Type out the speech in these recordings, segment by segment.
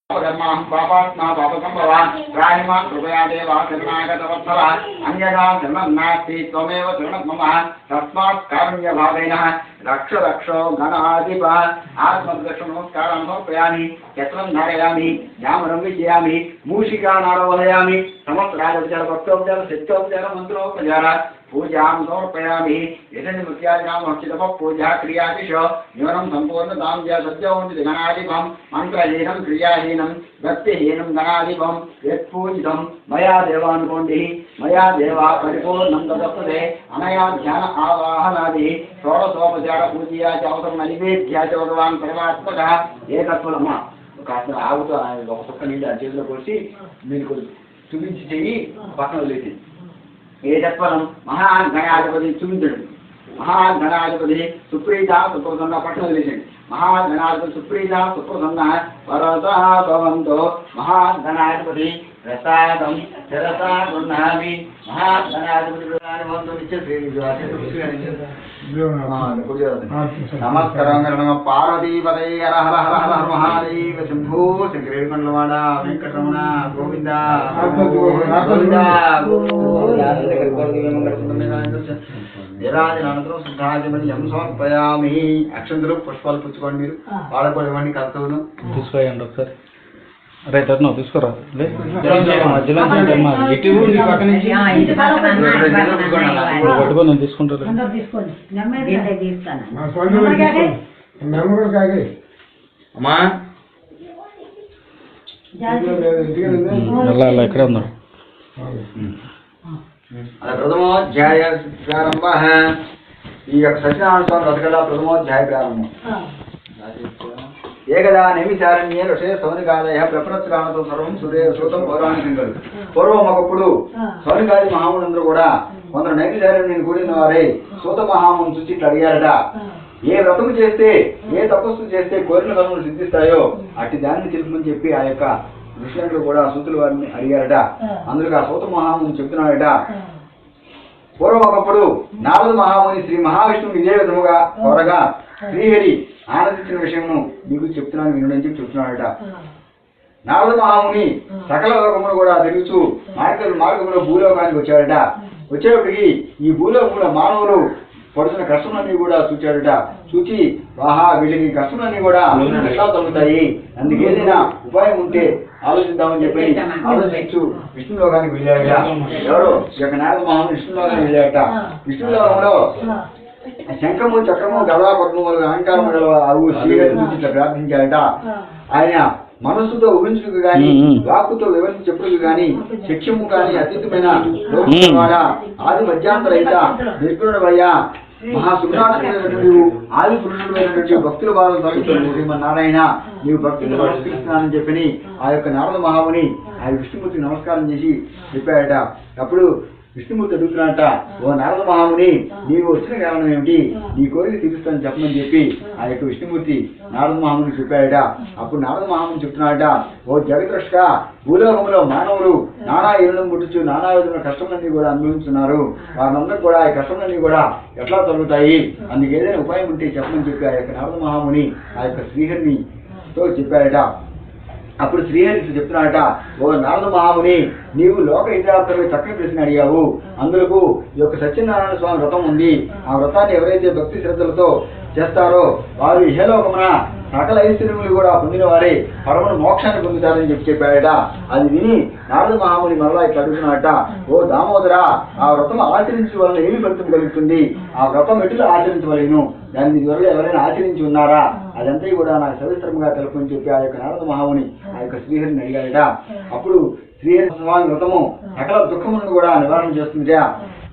धर्मां पापात्मा पापसंभवान् राहिमा कृपया देवा शरणागतवत्सला अन्यथा शरणं नास्ति त्वमेव शरणं मम तस्मात् कारुण्यभावेन रक्ष रक्षो गणाधिप आत्मदर्शन नमस्कारं समर्पयामि यत्रं धारयामि जामनं विजयामि मूषिकानारवहयामि समस्त राजोपचार भक्तोपचार सिद्धोपचार मंत्रोपचार पूजां समर्पयामि यजनमत्याजामहर्षितप पूजा क्रियादिश न्यूनं सम्पूर्णतां च सद्योन्ति गणाधिपं मन्त्रहीनं क्रियाहीनं भक्तिहीनं गणाधिपं यत्पूजितं मया देवानुकोण्डिः मया देवा परिपूर्णं तदस्तते अनया ध्यान आवाहनादिः षोडशोपचार पूजया च अवसरं नैवेद्या च भगवान् परमात्मकः एकत्वलम्मा కాస్త ఆవుతో ఒక పక్క నీళ్ళు ఆ చేతిలో పోసి మీకు చూపించి చెయ్యి పక్కన వదిలేసి ఏ చెప్పడం మహాగణాధిపతి చూపించండి మహాగణాధిపతి సుప్రీత సుప్రసన్న పక్కన వదిలేసండి మహాగణాధిపతి సుప్రీత సుప్రసన్న పరత భవంతో మహాగణాధిపతి ప్రసాదం శరసా గృహామి మహాగణాధిపతి నమస్కారం పార్వతీపదే హర హర హర హర మహాదేవ శంభో శంకరేణుమండలవాడ వెంకటరమణ గోవింద నిరాజనంతరం శుద్ధాజమని ఎం సమర్పయామి అక్షంతలు పుష్పాలు పుచ్చుకోండి మీరు వాళ్ళకు ఇవ్వండి కర్తవును తీసుకోండి ఒకసారి రైట్ అట్లా తీసుకురా పట్టుకొని నేను తీసుకుంటాను అమ్మా అలా ఇక్కడే ఉన్నారు ప్రథమోధ్యాయ ప్రారంభ ఈ యొక్క సత్యనారాయణ స్వామి వ్రతకథ ప్రథమోధ్యాయ ప్రారంభం ఏకదా నైమిషారణ్యే ఋషే సౌనికాదయ ప్రపనత్రాణతో సర్వం సూర్య సూతం పౌరాణికంగలు పూర్వం ఒకప్పుడు సౌనికాది మహాములందరూ కూడా కొందరు నైమిషారణ్యం కూడిన వారే సూత మహాముని చూసి ఇట్లా అడిగారట ఏ వ్రతము చేస్తే ఏ తపస్సు చేస్తే కోరిన కర్మలు సిద్ధిస్తాయో అట్టి దాన్ని తెలుపమని చెప్పి ఆ యొక్క ఋషులందరూ కూడా సూతుల వారిని అడిగారట. అందుకు ఆ సూత మహాముని చెప్తున్నాడట, పూర్వం ఒకప్పుడు నారద మహాముని శ్రీ మహావిష్ణువు ఇదే విధముగా కోరగా శ్రీహరి ఆనందించిన విషయమును నీకు చెప్తున్నాను వినుడని చెప్పి చెప్తున్నాడట. నారద మహాముని సకల లోకములు కూడా తిరుగుతూ మార్గంలో భూలోకానికి వచ్చాడట. వచ్చేటప్పటికి ఈ భూలోకంలో మానవులు పడుతున్న కష్టములన్నీ కూడా చూచాడట. చూచి వీళ్ళకి కష్టములన్నీ కూడా ఎట్లా తగ్గుతాయి, అందుకేదైనా ఉపాయం ఉంటే ఆలోచిద్దామని చెప్పి ఆలోచించు విష్ణులోకానికి వెళ్ళాడట. ఎవరు ఈ యొక్క నారద మహాముని విష్ణులోకానికి వెళ్ళాడట. విష్ణులోకంలో శంఖము చక్రము గదా పద్మములు అలంకారము గల అవు శ్రీహరి నుంచి ఇట్లా ప్రార్థించాడట. ఆయన మనస్సుతో ఊహించుకు గాని వాక్కుతో వివరించి చెప్పులకు గాని శిక్షము గాని అతీతమైన లోకవాడ ఆది మధ్యాంతరహిత నిర్గుణుడవయ్యా మహాసుగ్రాటుడైనటువంటి ఆది పురుషుడైనటువంటి భక్తుల బాధలు తొలగిస్తున్నాడు శ్రీమన్నారాయణ, నీవు భక్తులు పరిష్కరిస్తున్నానని చెప్పని ఆ యొక్క నారద మహాముని ఆ విష్ణుమూర్తికి నమస్కారం చేసి చెప్పాడట. అప్పుడు విష్ణుమూర్తి అడుగుతున్నాడట, ఓ నారద మహాముని నీవు వచ్చిన కారణం ఏమిటి, నీ కోరిక తీరుస్తానని చెప్పమని చెప్పి ఆ యొక్క విష్ణుమూర్తి నారద మహాముని చెప్పాడట. అప్పుడు నారద మహాముని చెప్తున్నాడట, ఓ జగద్రక్షక, భూలోకంలో మానవులు నానా ఏళ్ళను ముట్టుచు నానా విధమైన కష్టములన్నీ కూడా అనుభవిస్తున్నారు. వారందరూ కూడా ఈ కష్టములన్నీ కూడా ఎట్లా తొలుగుతాయి, అందుకు ఏదైనా ఉపాయం ఉంటే చెప్పమని చెప్పి ఆ యొక్క నారద మహాముని ఆ యొక్క శ్రీహరినితో చెప్పాడట. అప్పుడు శ్రీహరి చెప్తున్నాడట, ఓ నారద మహాముని నీవు లోక హితార్థమే చక్కని ప్రశ్న అడిగావు. అందుకు ఈ యొక్క సత్యనారాయణ స్వామి వ్రతం ఉంది. ఆ వ్రతాన్ని ఎవరైతే భక్తి శ్రద్ధలతో చేస్తారో వారు ఇహలోకమున సకల ఐశ్వర్యములు కూడా పొందిన వారే పరమను మోక్షాన్ని పొందుతారని చెప్పాడట. అది విని నారద మహాముని మరలా ఇట్లా అడుగుతున్నాడట, ఓ దామోదరా, ఆ వ్రతం ఆచరించడం వలన ఏమి ఫలితం కలుగుతుంది, ఆ వ్రతం ఎటులు ఆచరించవలేను, దాన్ని త్వరలో ఎవరైనా ఆచరించి ఉన్నారా, అదంతా కూడా నాకు సవిస్తరంగా తెలుపని చెప్పి ఆ యొక్క నారద మహాముని ఆ యొక్క శ్రీహరిని అడిగాడట. అప్పుడు శ్రీహరి స్వామి వ్రతము సకల దుఃఖములను కూడా నివారణ చేస్తుందిరా,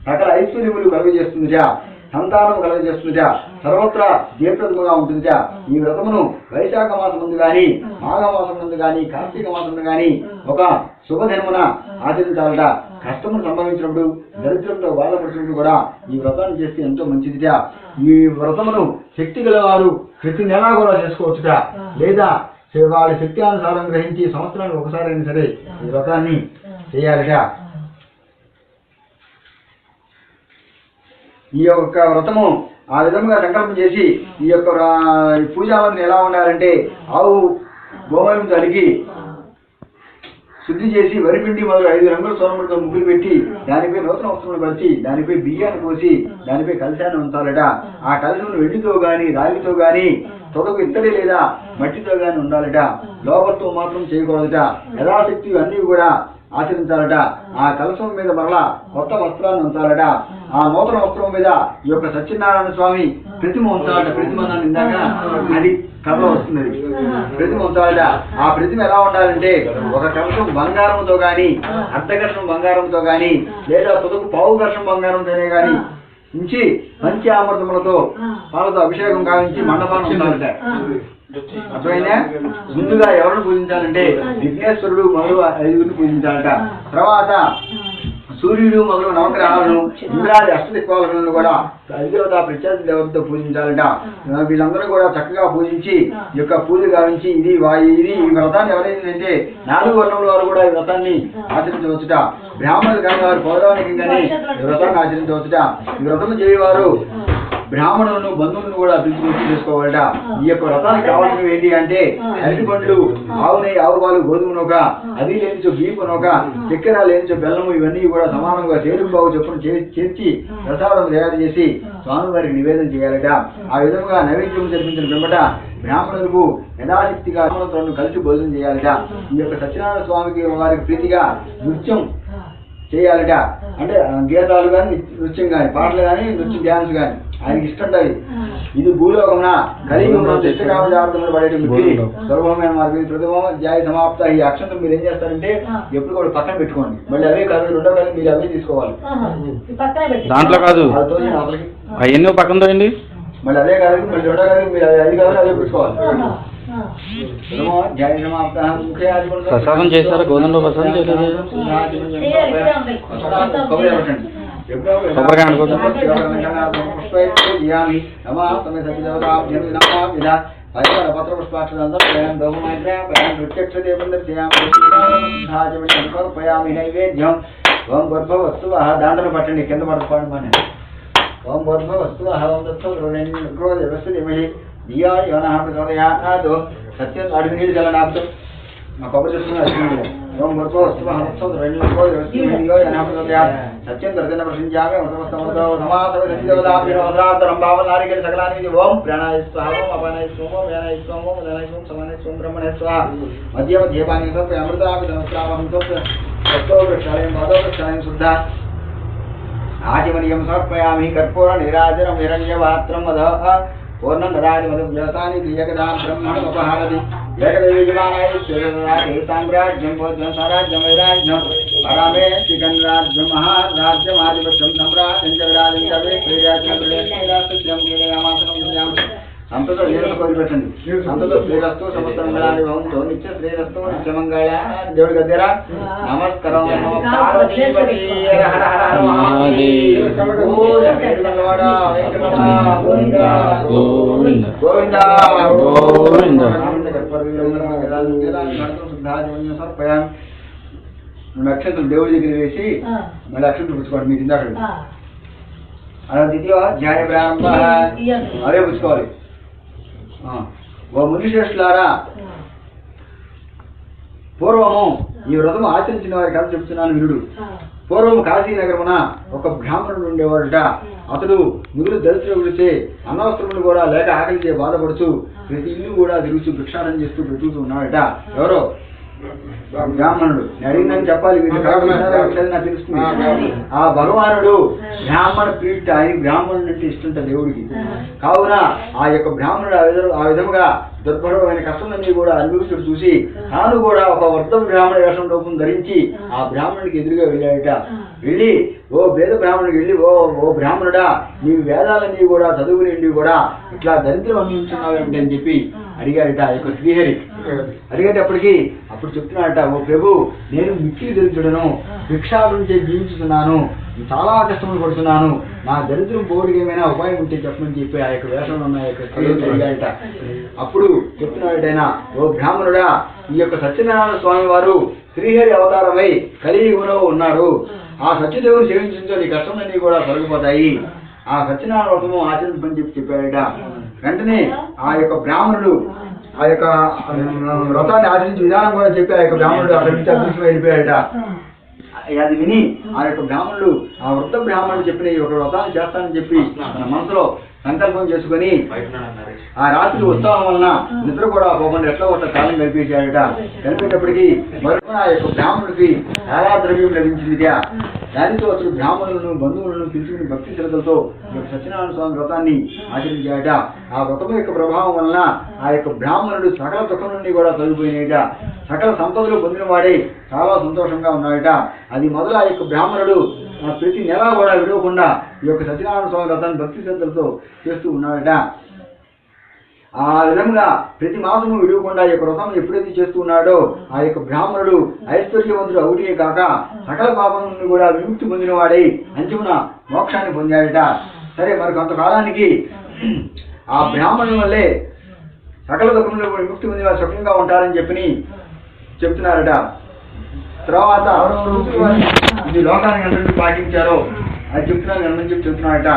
సకల ఐశ్వర్యములు కలుగజేస్తుందిరా, సంతానం కలుగజేస్తుందిరా, సర్వత్రా జయప్రదముగా ఉంటుందిరా. ఈ వ్రతమును వైశాఖ మాసం ముందు గాని మాఘమాసం ముందు గాని కార్తీక మాసం ముందు గాని ఒక శుభదినమున ఆచరించాలట. కష్టమును సంభవించినప్పుడు దరిద్రంతో బాధపడుతున్నప్పుడు కూడా ఈ వ్రతాన్ని చేస్తే ఎంతో మంచిదిరా. ఈ వ్రతమును శక్తి గలవారు ప్రతి నెలా కూడా చేసుకోవచ్చుట, లేదా వారి శక్తి అనుసారం గ్రహించి సంవత్సరానికి ఒకసారి అయినా సరే ఈ వ్రతాన్ని చేయాలిట. ఈ యొక్క వ్రతము ఆ విధంగా సంకల్పం చేసి ఈ యొక్క పూజావతిని ఎలా ఉండాలంటే ఆవు గోమయంతో అడిగి శుద్ధి చేసి వరిపిండి మొదలు 5 రంగుల సోనములతో ముగ్గులు పెట్టి దానిపై నూతన వస్త్రములు పరిచి దానిపై బియ్యాన్ని పోసి దానిపై కలశాన్ని ఉంచాలట. ఆ కలశమును వెండితో గాని రాగితో గాని తొడకు ఇత్తడి లేదా మట్టితో గాని ఉండాలట. లోపలతో మాత్రం చేయకూడదట. యథాశక్తి అన్ని కూడా ఆచరించాలట. ఆ కలశం మీద మరలా కొత్త వస్త్రాన్ని ఉంచాలట. ఆ నూతన వస్త్రం మీద ఈ యొక్క సత్యనారాయణ స్వామి ప్రతిమ ఉంచాలట. ప్రతిమ ఇందాక అది కథలో వస్తున్నది. ప్రతిమ ఉంచాలట. ఆ ప్రతిమ ఎలా ఉండాలంటే ఒక కలశం బంగారంతో గాని అర్ధకర్షం బంగారంతో గాని లేదా తొదకు పావు కర్షం బంగారంతోనే గాని ఉంచి పంచి ఆమృతములతో పాలతో అభిషేకం కావించి మండపాన్ని ఉంచాలట. అర్థమైనా? ముందుగా ఎవరిని పూజించాలంటే విఘ్నేశ్వరుడు మొదలు 5 పూజించాలట. తర్వాత సూర్యుడు మొదలు నవగ్రహాలను ఇంద్రాది అష్టదిక్పాలకులను కూడా 5వ ప్రత్యేక దేవతతో పూజించాలట. వీళ్ళందరూ కూడా చక్కగా పూజించి ఈ యొక్క పూజ గావించి ఇది ఈ వ్రతాన్ని ఎవరైందంటే 4 వర్ణముల వారు కూడా ఈ వ్రతాన్ని ఆచరించవచ్చుట. బ్రాహ్మణులు కానీ వారు పౌరాణికం కానీ ఈ వ్రతాన్ని ఆచరించవచ్చుట. ఈ వ్రతం చేయవారు బ్రాహ్మణులను బంధువులను కూడా పిలిచి చేసుకోవాలట. ఈ యొక్క వ్రతానికి కావాల్సినవి ఏంటి అంటే అరటి పండ్లు, ఆవు నెయ్యి, ఆవు పాలు, గోధుమ నూక, అది లేనిచో బీపు నూక, చక్కెర లేనిచో బెల్లము, ఇవన్నీ కూడా సమానంగా చేరుబావు చెప్పును చేర్చి ప్రసాదం తయారు చేసి స్వామివారికి నివేదన చేయాలట. ఆ విధంగా నైవేద్యం జరిపించిన పిమ్మట బ్రాహ్మణులకు యథాశక్తిగా బ్రాహ్మణులను కలిసి భోజనం చేయాలట. ఈ యొక్క సత్యనారాయణ స్వామికి వారికి ప్రీతిగా నృత్యం చేయాలట. అంటే గీతాలు కానీ నృత్యం కానీ పాటలు కానీ నృత్యం డ్యాన్స్ కానీ ఆయనకి ఇష్టం. ఇది భూలోకమున కలియుగంలో చిత్తకామ జాగ్రత్తలు పడేటువంటి సులభమైన మార్గం. ప్రథమ అధ్యాయ సమాప్త. ఈ అక్షంతం మీరు ఏం చేస్తారంటే ఎప్పుడు కూడా పక్కన పెట్టుకోండి. మళ్ళీ అవే కాదు 2వ కాదు మీరు అవే తీసుకోవాలి. దాంట్లో కాదు అవన్నీ పక్కన తోయండి. మళ్ళీ అదే కాదు మళ్ళీ 2వ కాదు మీరు అది కాదు అదే పెట్టుకోవాలి. ప్రసాదం చేస్తారా? గోధుమ ప్రసాదం చేయలేదు. నైవేద్యం ఓం గర్భవస్తు దాంట్లో పట్టండి. కింద పడుకోండి. మన ఓం గర్భవస్తు సత్యం అడుగు నీళ్ళు చల్లని మా కొబ్బరి చెప్తున్నారు. ఓం గర్భవస్తు సత్యం దర్శన ప్రశంసామి సమాసంభావనారికల సకలానికి ఓం ప్రాణాయ స్వాహ ఓం అపానాయ స్వాహ ఓం వ్యానాయ స్వాహ ఓం ఉదనాయ స్వాహ సమానాయ స్వాహ బ్రహ్మణే స్వాహ మధ్య మధ్యపాని అమృతామి నమస్కారం సత్తో వృక్షాలయం మాధవ వృక్షాలయం శుద్ధ ఆచమనీయం సమర్పయామి. కర్పూర నీరాజనం హిరణ్యవాత్రం మద పూర్ణం దదాతి మధు వ్యవసాని ప్రియకదా బ్రహ్మణముపహారతి ఏకదైవజమానాయ సామ్రాజ్యం భోజ్యం స్వరాజ్యం వైరాజ్యం పరమే చికన్ రాజ్యం మహారాజ్యమాధిపత్యం సమ్రాజ్యం జగరాజ్యం కవే క్రీడాత్మకం సంతతో దేవుడు కోరిపెట్టండి. సంతతో శ్రీరస్తు సమస్త మంగళాన్ని భవంతో నిత్య శ్రీరస్తు నిత్యమంగళ. దేవుడి దగ్గర నమస్కారం. నక్షత్రం దేవుడి దగ్గర వేసి మళ్ళీ అక్షంతులు పుచ్చుకోండి. మీరు ఇందాక అలా ద్వితీయ ధ్యాయ ప్రారంభ అదే పుచ్చుకోవాలి. ఓ మునిశ్రేష్ఠులారా, పూర్వము ఈ వ్రతము ఆచరించిన వారి కథ చెప్తున్నాను వినుడు. పూర్వము కాశీనగరమున ఒక బ్రాహ్మణుడు ఉండేవాడట. అతడు మిగులు దరిద్రం విడితే అనవసరములు కూడా లేక ఆకలిచే బాధపడుతూ ప్రతి ఇల్లు కూడా తిరుగుతూ భిక్షాటన చేస్తూ బ్రతుకుతూ ఉన్నాడట. ఎవరో బ్రాహ్మణుడు. నేను అడిగిందని చెప్పాలి. నాకు తెలుస్తుంది. ఆ భగవానుడు బ్రాహ్మణ ప్రీతి. ఆయన బ్రాహ్మణుడు అంటే ఇష్టంట దేవుడికి. కావున ఆ యొక్క బ్రాహ్మణుడు ఆ విధముగా దుర్భరమైన కష్టమన్నీ కూడా అనుభవించుడు చూసి తాను కూడా ఒక వర్ధం బ్రాహ్మణ వేషం రూపం ధరించి ఆ బ్రాహ్మణుడికి ఎదురుగా వెళ్ళాడట. వెళ్ళి ఓ వేద బ్రాహ్మణుడికి వెళ్ళి ఓ బ్రాహ్మణుడా, నీ వేదాలన్నీ కూడా చదువులేండి కూడా ఇట్లా దరిద్రం అందించున్నావేమిటి అని చెప్పి అడిగాడట ఆ యొక్క శ్రీహరి. అడిగేటప్పటికి అప్పుడు చెప్తున్నాడట, ఓ ప్రభు, నేను మిక్కిలి దరిద్రుడను, భిక్షాటన చేసి జీవించుతున్నాను, చాలా కష్టములు పడుతున్నాను, నా దరిద్రం పోవడానికి ఏమైనా ఉపాయం ఉంటే చెప్పమని చెప్పి ఆ యొక్క వేషంలో ఉన్న యొక్క శ్రీహరి అడిగాడట. అప్పుడు చెప్తున్నాడైనా, ఓ బ్రాహ్మణుడా, ఈ యొక్క సత్యనారాయణ స్వామి వారు శ్రీహరి అవతారమై కలియుగంలో ఉన్నారు. ఆ సత్యదేవుని సేవించడంతో నీ కష్టములన్నీ కూడా తొలగిపోతాయి. ఆ సత్యనారాయణ వ్రతము ఆచరించమని చెప్పాడట. వెంటనే ఆ యొక్క బ్రాహ్మణుడు ఆ యొక్క వ్రతాన్ని ఆచరించే విధానం కూడా చెప్పి ఆ యొక్క బ్రాహ్మణుడు అక్కడి నుంచి అదృష్టం వెళ్ళిపోయాడట. అది విని ఆ యొక్క బ్రాహ్మణుడు ఆ వృద్ధ బ్రాహ్మణుడు చెప్పిన ఈ యొక్క వ్రతాన్ని చేస్తానని చెప్పి తన మనసులో సంకల్పం చేసుకుని ఆ రాత్రి ఉత్సవం వలన నిద్ర కూడా పోకుండా ఎట్లా ఒక కాలం గడిపేశాడట. గడిపేటప్పటికీ మరొక ఆ యొక్క బ్రాహ్మణుడికి చాలా ద్రవ్యం లభించిందిగా. దానితో అసలు బ్రాహ్మణులను బంధువులను పిలుచుకుని భక్తి శ్రద్ధలతో సత్యనారాయణ స్వామి వ్రతాన్ని ఆచరించాడట. ఆ వ్రతం యొక్క ప్రభావం వలన ఆ యొక్క బ్రాహ్మణుడు సకల దుఃఖం నుండి కూడా తొలగిపోయినాయట. సకల సంపదలు పొందిన వాడే చాలా సంతోషంగా ఉన్నాడట. అది మొదలు ఆ యొక్క బ్రాహ్మణుడు ప్రతి నెల కూడా విడవకుండా ఈ యొక్క సత్యనారాయణ స్వామి వ్రతాన్ని భక్తి శ్రద్ధలతో చేస్తూ ఉన్నాడట. ఆ విధంగా ప్రతి మాసము విడవకుండా ఈ యొక్క వ్రతం ఎప్పుడైతే చేస్తూ ఉన్నాడో ఆ యొక్క బ్రాహ్మణుడు ఐశ్వర్యవంతుడు అవుటే కాక సకల పాపం నుండి కూడా విముక్తి పొందిన వాడై అంతిమున మోక్షాన్ని పొందాడట. సరే, మరి కొంతకాలానికి ఆ బ్రాహ్మణుల వల్లే సకల దుఃఖంలో విముక్తి పొందిన వారు సుఖంగా ఉంటారని చెప్తున్నారట. తర్వాత ఇది లోకానికి అందరినీ పాటించారో అది చెప్తున్నాడట.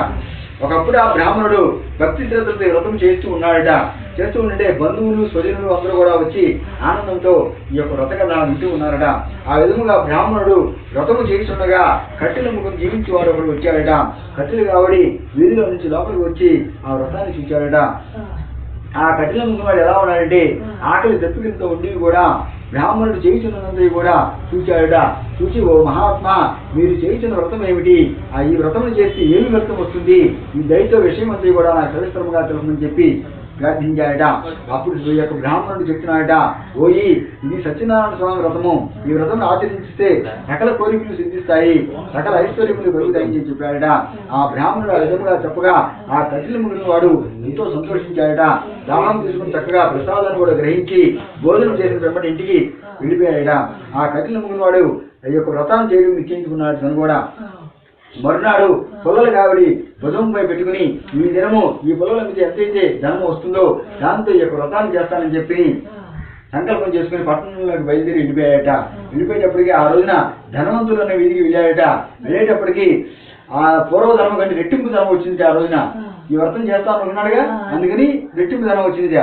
ఒకప్పుడు ఆ బ్రాహ్మణుడు భక్తి శ్రద్ధలతో వ్రతం చేస్తూ ఉన్నాడట. చేస్తూ ఉంటే బంధువులు స్వజనులు అందరూ కూడా వచ్చి ఆనందంతో ఈ యొక్క వ్రత కథ వింటూ ఉన్నారట. ఆ విధముగా బ్రాహ్మణుడు వ్రతము చేస్తుండగా కట్టెల ముఖం జీవించి వాడు ఒకడు వచ్చాడట. కట్టెలు కావడి వీధిలో నుంచి లోపలికి వచ్చి ఆ వ్రతాన్ని చూచాడట. ఆ కట్టెల ముఖం వాడు ఎలా ఉన్నాడంటే ఆకలి దప్పికలతో ఉండి కూడా బ్రాహ్మణుడు చేయుచున్నదంతా కూడా చూచాడట. చూచి, ఓ మహాత్మా, మీరు చేయుచున్న వ్రతం ఏమిటి? ఈ వ్రతం చేస్తే ఏమి వ్రతం వస్తుంది? ఈ దయతో విషయం అంతా కూడా నాకు సవిస్తరంగా తెలుసని చెప్పి ప్రార్థించాడట. అప్పుడు ఈ యొక్క బ్రాహ్మణుడు చెప్తున్నాడట, ఓయి, ఇది సత్యనారాయణ స్వామి వ్రతము. ఈ వ్రతం ఆచరిస్తే సకల కోరికలు సిద్ధిస్తాయి, సకల ఐశ్వర్యములు పెరుగుతాయని చెప్పాడట. ఆ బ్రాహ్మణుడు ఆ విధముగా చెప్పగా ఆ కట్టెల ముగిన వాడు ఎంతో సంతోషించాడట. దాహం తీసుకుని చక్కగా ప్రసాదాన్ని కూడా గ్రహించి భోజనం చేసిన వెంబడి ఇంటికి వెళ్ళిపోయాడట. ఆ కట్టెల ముగిన వాడు ఈ యొక్క వ్రతాన్ని చేయడం నిశ్చయించుకున్నాడు. తను కూడా మరునాడు పొలాల కావిడి భుజంపై పెట్టుకుని ఈ దినము ఈ పొలాల మీద ఎంతైతే ధనము వస్తుందో దాంతో ఈ యొక్క వ్రతాన్ని చేస్తానని చెప్పి సంకల్పం చేసుకుని పట్టణంలోకి బయలుదేరి వెళ్ళిపోయాడట. వెళ్ళిపోయేటప్పటికి ఆ రోజున ధనవంతులు అనే వీధికి వెళ్ళాడట. వెళ్ళేటప్పటికి ఆ పూర్వధర్మం కంటే రెట్టింపు ధనం వచ్చింది. ఆ రోజున ఈ వ్రతం చేస్తానన్నాడుగా, అందుకని రెట్టింపు ధనం వచ్చింది.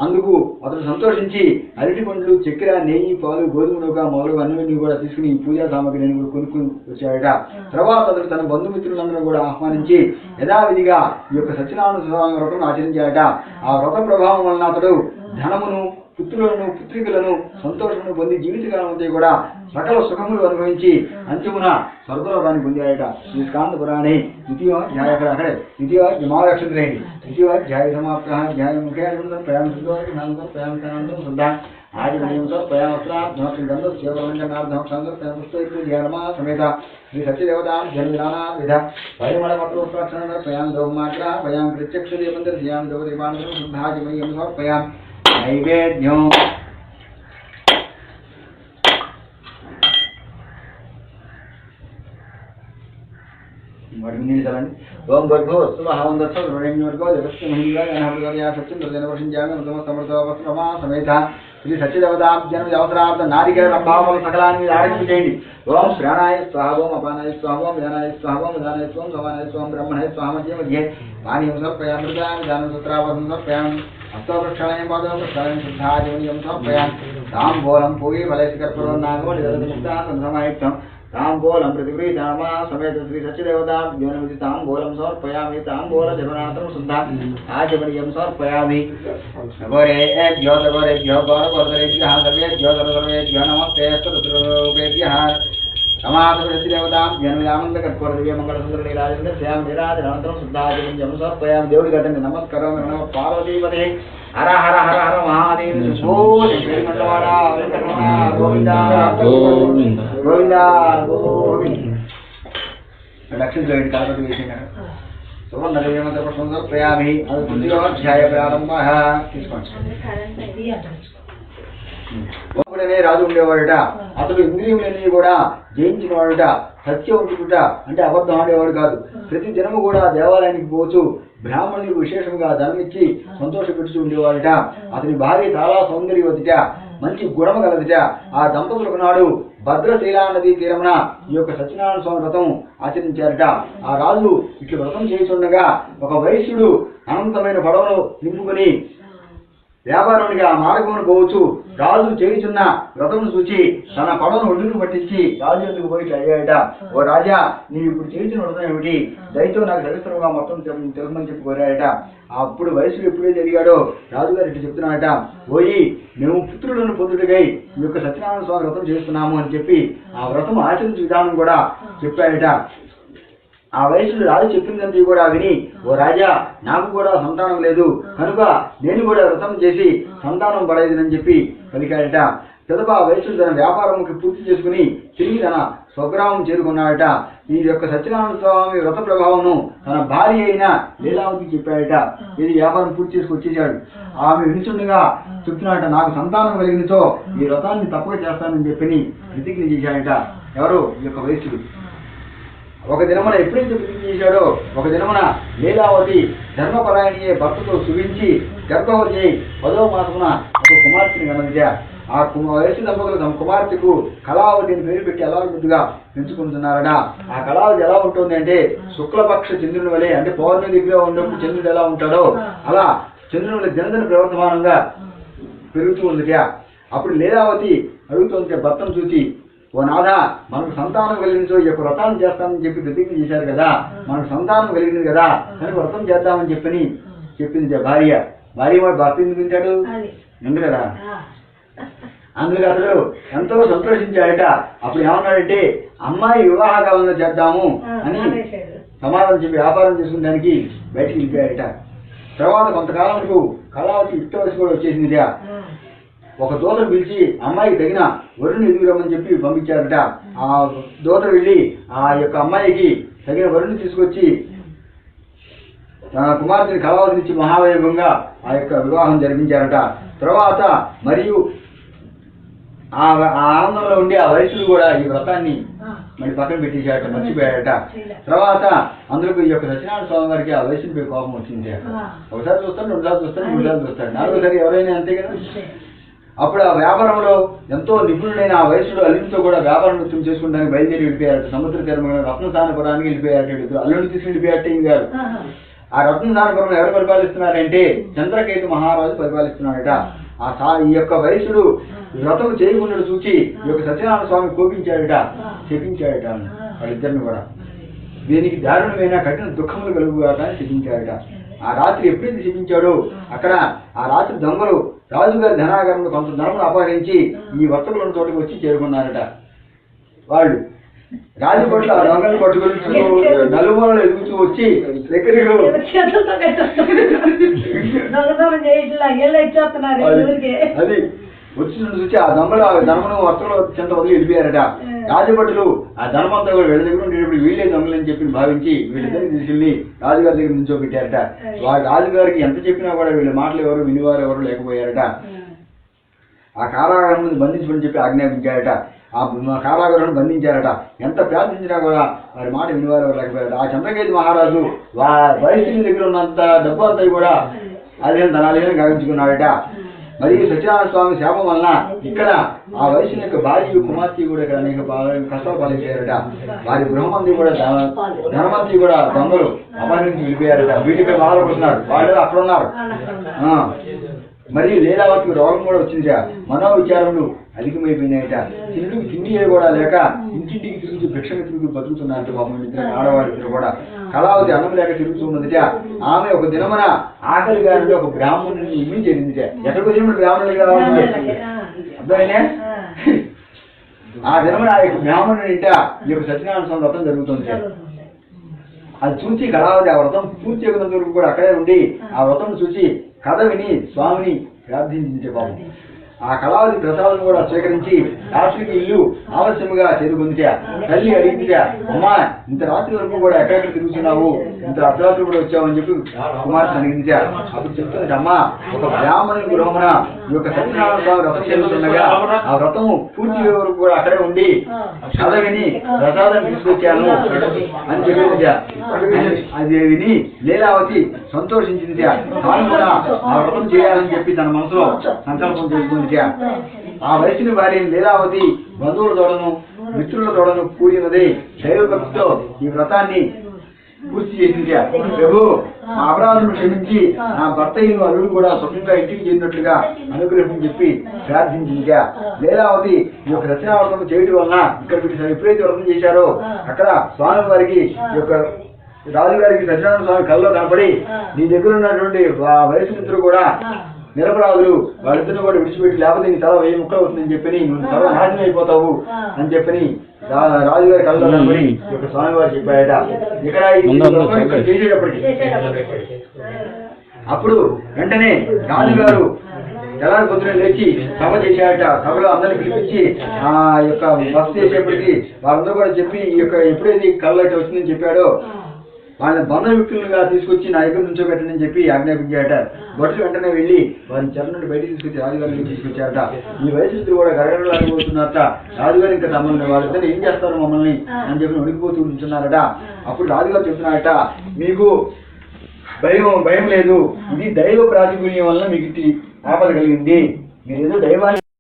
అందుకు అతను సంతోషించి అరటి పండ్లు, చక్కెర, నెయ్యి, పాలు, గోధుమ నూక మొదలు అన్నీ కూడా తీసుకుని పూజా సామగ్రిని కూడా కొనుక్కుని వచ్చాడట. తర్వాత అతను తన బంధుమిత్రులందరూ కూడా ఆహ్వానించి యథావిధిగా ఈ యొక్క సత్యనారాయణ స్వామి వ్రతం ఆచరించాడట. ఆ వ్రత ప్రభావం వలన అతడు ధనమును, పుత్రులను, పుత్రికలను, సంతోషమును పొంది జీవితకాలం అంతా కూడా సకల సుఖములు అనుభవించి అంతిమున స్వర్గలోకాన్ని పొందాడట. ఈ స్కాంద పురాణే ద్వితీయోధ్యాయ అక్కడే ద్వితీయోధ్యాయమాలక్షంద్రేణి ద్వితీయోధ్యాయ సమాప్త ధ్యాయ ముఖే ప్రయాణ శుద్ధ ఆదిమయం ప్రయాణస్త్రార్థం సేవలంకనార్థం సమేత శ్రీ సత్యదేవతా జన్మదానా విధ పరిమళ పత్రోత్సక్షణ ప్రయాణ దోమాగ్ర ప్రయాణ ప్రత్యక్ష దేవంతర ధ్యాన దేవదేవాంతరం శుద్ధాజిమయం సమర్పయామి. నైవేద్యం ఓం భర్గో సమేత శ్రీ సత్యదేవతాభ్యవసరార్థ నారికేళ రంభావల సకలాన్ని ఆరంభించేయండి. ఓం ప్రాణాయ స్వాహ, ఓం అపానాయ స్వాహ, ఓం విధానాయ స్వాహ, ఓం విధానాయ స్వాహం, సమానాయ స్వాహం, బ్రహ్మణాయ స్వాహ మధ్య మధ్య పానీయం సమర్పయామి. విధానం సూత్రావసం సమర్పయామి. హస్తవృక్షాలయం పాదం ప్రక్షాళయం శుద్ధాజీవనియం సమర్పయామి. తాంబూలం పూగి ఫలైస్కర్పూర్వన్నాగమనిదముక్తాంతమాయుక్తం తాంబూలం ప్రతిగృహీతామా సమేత శ్రీ సత్యదేవతా జ్ఞానమితి తాంబూలం సమర్పయామి. తాంబూల జపనాథం శుద్ధ ఆజమనీయం సమర్పయామి. గోరేభ్యో గోరేభ్యో గౌరవోదరేభ్యః సర్వేభ్యో సర్వేభ్యో నమస్తే స్తోత్రరూపేభ్యః. సమాధి సత్యదేవతా జ్ఞానమిదానంద కర్పూర దివ్య మంగళ సుందర నీరాజన శ్యామ నిరాజనంతరం శుద్ధాజమనీయం సమర్పయామి. దేవుడి గతండి నమస్కారం. నమ పార్వతీపదే. హర హర హర హర మహాదేవ గోవింద గోవింద గోవింద గోవింద. లక్ష్మీ గోవింద కాకపోతే వేసిన సువర్ణదేవయామి. అది తృతీయోధ్యాయ ప్రారంభ. తీసుకోండి. ఒకడనే రాజు ఉండేవాడుట. అతడు ఇంద్రియములన్నీ కూడా జయించిన వాడుట. సత్యవంతుడుట, అంటే అబద్ధం ఆడేవాడు కాదు. ప్రతి దినము కూడా దేవాలయానికి పోవచ్చు బ్రాహ్మణులకు విశేషంగా ధనమిచ్చి సంతోషపెడుతూ ఉండేవాడుట. అతని భార్య చాలా సౌందర్యవతిట, మంచి గుణము గలదిట. ఆ దంపతులకు నాడు భద్రశీలా నదీ తీరమున ఈ యొక్క సత్యనారాయణ స్వామి వ్రతం ఆచరించారట. ఆ రాజు ఇట్లా వ్రతం చేస్తుండగా ఒక వైశ్యుడు అనంతమైన పడవను నింపుకొని వ్యాపారానికి ఆ మార్గమును పోవచ్చు. రాజు చేయుచున్న వ్రతమును చూచి తన పడవను ఒడ్డుకు పట్టించి రాజు ఎందుకు పోయి అడిగాడట, ఓ రాజా, నీవు ఇప్పుడు చేయుచున్న వ్రతం ఏమిటి? దయతో నాకు సవిస్తరంగా మొత్తం తెలుసమని చెప్పి కోరాడట. అప్పుడు వయసులో ఎప్పుడైతే జరిగాడో రాజుగారు ఇట్లా చెప్తున్నాడట, పోయి మేము పుత్రులను పొందుటకై ఈ యొక్క సత్యనారాయణ స్వామి వ్రతం చేస్తున్నాము అని చెప్పి ఆ వ్రతం ఆచరించే విధానం కూడా చెప్పాడట. ఆ వయసులో రాజు చెప్పిందంతా కూడా విని, ఓ రాజా, నాకు కూడా సంతానం లేదు కనుక నేను కూడా వ్రతం చేసి సంతానం పడేదని చెప్పి పలికాడట. పిదప ఆ వయసులో తన వ్యాపారంకి పూర్తి చేసుకుని తిరిగి తన స్వగ్రామం చేరుకున్నాడట. ఈ యొక్క సత్యనారాయణ స్వామి వ్రత ప్రభావం తన భార్య అయిన లీలావతికి చెప్పాడట. ఇది వ్యాపారం పూర్తి చేసుకు వచ్చేసాడు. ఆమె వినుచుండగా చెప్తున్నాడట, నాకు సంతానం కలిగినతో ఈ వ్రతాన్ని తప్పక చేస్తానని చెప్పి ప్రతిజ్ఞ చేశాడట. ఎవరు? ఈ యొక్క వయసుడు. ఒక దినమున ఎప్పుడైతే ప్రతిజ్ఞ చేశాడో ఒక దినమున లీలావతి ధర్మపరాయణియే భర్తతో సుఖించి గర్భవతి అయి 10వ మాసమున ఒక కుమార్తెని కనుక ఆ వయసు దంపతులు తమ కుమార్తెకు కళావతి అని పేరు పెట్టి ఎలా ముద్దుగా పెంచుకుంటున్నారట. ఆ కళావతి ఎలా ఉంటుంది అంటే శుక్లపక్ష చంద్రుని వలె, అంటే పౌర్ణమి దగ్గర ఉన్నప్పుడు చంద్రుడు ఎలా ఉంటాడో అలా చంద్రుని వలె దినదిన ప్రవర్తమానంగా పెరుగుతూ ఉందిట. అప్పుడు లీలావతి అడుగుతుంటే భర్తను చూసి, ఓ నాథా, మనకు సంతానం కలిగించో ఈ యొక్క వ్రతాన్ని చేస్తామని చెప్పి ప్రతిజ్ఞ చేశారు కదా, మనకు సంతానం కలిగింది కదా కనుక వ్రతం చేద్దామని చెప్పింది భార్య. వాడు భర్త ఎందుకు తింటాడు? ఎందుకు కదా. అందుకు అతడు ఎంతో సంతోషించాడట. అప్పుడు ఏమన్నాడంటే, అమ్మాయి వివాహకాలంలో చేద్దాము అని సమాధానం చెప్పి వ్యాపారం చేసుకునేదానికి బయటికి వెళ్ళిపోయాడట. తర్వాత కొంతకాలంకు కళావతి యుక్త వయసు కూడా వచ్చేసింది. ఒక దూతను పిలిచి అమ్మాయికి తగిన వరుణ్ణి ఎదుగురమ్మని చెప్పి పంపించారట. ఆ దూత వెళ్ళి ఆ యొక్క అమ్మాయికి తగిన వరుణ్ణి తీసుకొచ్చి తన కుమార్తెని కళావతినిచ్చి మహావైభవంగా ఆ యొక్క వివాహం జరిపించారట. తర్వాత మరియు ఆ ఆనందంలో ఉండి ఆ వయసులు కూడా ఈ వ్రతాన్ని మళ్ళీ పక్కన పెట్టేశాడట, మర్చిపోయాడట. తర్వాత అందరికి ఈ యొక్క సత్యనారాయణ స్వామి గారికి ఆ వయసుపై కోపం వచ్చింది. ఒకసారి చూస్తాడు, 2 సార్లు చూస్తాడు, 3 సార్లు చూస్తాడు, 4వసారి ఎవరైనా అంతే కదా. అప్పుడు ఆ వ్యాపారంలో ఎంతో నిపుణుడైన ఆ వయసులో అల్లుడితో కూడా వ్యాపారం వృత్తి చేసుకుంటానికి బయలుదేరి వెళ్ళిపోయారు. సముద్ర తీరం రత్నస్థానపురానికి వెళ్ళిపోయారు. అల్లుడిని తీసుకుని వెళ్ళిపోయారు గారు. ఆ రత్నస్థానపురం ఎవరు పరిపాలిస్తున్నారంటే చంద్రకేతు మహారాజు పరిపాలిస్తున్నాడట. ఈ యొక్క వయసుడు వ్రతం చేయకుండా చూసి ఈ యొక్క సత్యనారాయణ స్వామి కోపించాడట, చెప్పించాడట వాళ్ళిద్దరిని కూడా. దీనికి దారుణమైన కఠిన దుఃఖములు కలుగుగాక చెప్పించాడట. ఆ రాత్రి ఎప్పుడైతే చెప్పించాడో అక్కడ ఆ రాత్రి దొంగలు రాజుగారి ధనాగారంలో కొంత ధనమును అపహరించి ఈ వర్తకుల తోటికి వచ్చి చేరుకున్నారట. వాళ్ళు రాజకోట్ల ఆ దొంగలు పట్టుకొని నలుమూలలో ఎదుగుతూ వచ్చి అది వచ్చి చూసి ఆ దొంగలు ఆ ధనమును వర్తకుల చెంత వదిలి వెళ్ళిపోయారట. రాజభటులు ఆ ధనమంతా కూడా వీళ్ళ దగ్గర ఉండేటప్పుడు వీళ్ళే దొంగలని చెప్పి భావించి వీళ్ళిద్దరిని తీసుకెళ్లి రాజుగారి దగ్గర నిల్చోబెట్టారట. వాళ్ళ రాజుగారికి ఎంత చెప్పినా కూడా వీళ్ళ మాటలు ఎవరు వినివారు ఎవరు లేకపోయారట. ఆ కారాగారం నుండి బంధించమని చెప్పి ఆజ్ఞాపించారట. ఆ కారాగారాన్ని బంధించారట. ఎంత ప్రార్థించినా కూడా వారి మాట వినివారు ఎవరు లేకపోయారట. ఆ చంద్రకేతు మహారాజు వయసు దగ్గర ఉన్నంత డబ్బు అంతా కూడా ధనాలయం గావించుకున్నాడట. మరియు సత్యనారాయణ స్వామి శాపం వలన ఇక్కడ ఆ వయసు యొక్క భార్య కుమార్తె కూడా ఇక్కడ అనేక కష్టాలు పాలయ్యారట. వారి గృహమంది కూడా ధనమంతి కూడా దొంగలు అపహరించి వెళ్ళిపోయారట. వీటిపై బాధపడుతున్నాడు. వాళ్ళు అక్కడ ఉన్నారు. మరియు లీలావతికి రోగం కూడా వచ్చిందిట. మనోవిచారములు అధికమైపోయినాయట. తిండి కూడా లేక ఇంటింటికి తిరుగుతూ భిక్షకు తిరుగుతూ బతుకుతున్నారంట. పాపం ఇద్దరు ఆడవాళ్ళిద్దరు కూడా. కళావతి అన్నం లేక తిరుగుతూ ఉన్నదిట. ఆమె ఒక దినమున ఆకలి గారి ఒక బ్రాహ్మణుని ఇమ్మి జరిగిందిట. ఎక్కడికి వచ్చినప్పుడు బ్రాహ్మణులు కదా అర్థమైనా. ఆ దినమున ఆ యొక్క బ్రాహ్మణుని ఇంట ఈ యొక్క సత్యనారాయణ స్వామి వ్రతం జరుగుతుంది. అది చూసి కళావతి ఆ వ్రతం పూర్తి అయినంత వరకు కూడా అక్కడే ఉండి ఆ వ్రతం చూసి కథ విని స్వామిని ప్రార్థించే బాబు. ఆ కళావతి ప్రసాదం కూడా స్వీకరించి రాత్రికి ఇల్లు ఆలస్యముగా చేరుకుందిట. తల్లి అడిగిందిట, అమ్మా ఇంత రాత్రి వరకు కూడా ఎక్కడెక్కడ తిరుగుతున్నావు, ఇంత అర్ధరాత్రి కూడా వచ్చావని చెప్పి కుమార్తె అడిగిందిట. అప్పుడు చెప్తుంది, అమ్మా ఒక బ్రాహ్మణుని గృహమున ఈ యొక్క సత్యనారాయణ స్వామి వ్రతం చేస్తుండగా ఆ వ్రతము పూర్తి వరకు కూడా అక్కడే ఉండి కథ విని ప్రసాదం తీసుకొచ్చాను అని చెప్పిందిట. అది విని లీలావతి సంతోషించింది. తాను కూడా ఆ వ్రతం చేయాలని చెప్పి తన మనసులో సంకల్పం చేసుకుంది. ఆ వయసుని భార్య లీలావతి బంధువుల తోడను మిత్రుల తోడను కూడినది దైవభక్తితో ఈ వ్రతాన్ని పూర్తి చేసిందా ప్రభు మా అపరాధం క్షమించి నా భర్త ఈయన అల్లుడు కూడా సుఖంగా ఇంటికి చేరినట్లుగా అనుగ్రహం చెప్పి ప్రార్థించిందిగా. లీలావతి ఈ యొక్క దక్షిణావర్తం చేయడం వలన ఇక్కడ వీటి ఎప్పుడైతే వ్రతం చేశారో అక్కడ స్వామి వారికి ఈ యొక్క రాజుగారికి సత్యనారాయణ స్వామి కళ్ళలో కనపడి నీ దగ్గర ఉన్నటువంటి వయసు మిత్రులు కూడా నిరపరాధులు వాళ్ళిద్దరిని కూడా విడిచిపెట్టి లేకపోతే నీ తల 1000 ముక్కలు అవుతుందని చెప్పని నువ్వు తల నాశనం అయిపోతావు అని చెప్పని రాజుగారి కళ్ళలో కనపడి ఈ యొక్క స్వామి వారు చెప్పాయట. ఇక్కడ చేసేటప్పటికి అప్పుడు వెంటనే రాజుగారు తెల్లారి పొద్దున లేచి సభ చేశాడట. సభలో అందరిని పిలిపించి ఆ యొక్క బస చేసేప్పటికి వాళ్ళందరూ కూడా చెప్పి ఈ యొక్క ఎప్పుడైతే కళ్ళకి వచ్చిందని చెప్పాడో వాళ్ళని బంధ వ్యక్తులుగా తీసుకొచ్చి నా దగ్గర నుంచో పెట్టండి చెప్పి ఆజ్ఞాపించాడట. భటులు వెంటనే వెళ్ళి వారిని చెర నుండి బయటికి తీసుకొచ్చి రాజుగారికి తీసుకొచ్చారట. ఈ వయసు కూడా గడగడలాడిపోతున్నారట. రాజుగారు ఇంకా తమల్ని వాళ్ళిద్దరు ఏం చేస్తారు మమ్మల్ని అని చెప్పి ఉడికిపోతూ ఉంటున్నారట. అప్పుడు రాజుగారు చెప్తున్నారట, మీకు భయం లేదు, ఇది దైవ ప్రాతికూల్యం వల్ల మీకు ఆపద కలిగింది. మీరు ఏదో దైవాన్ని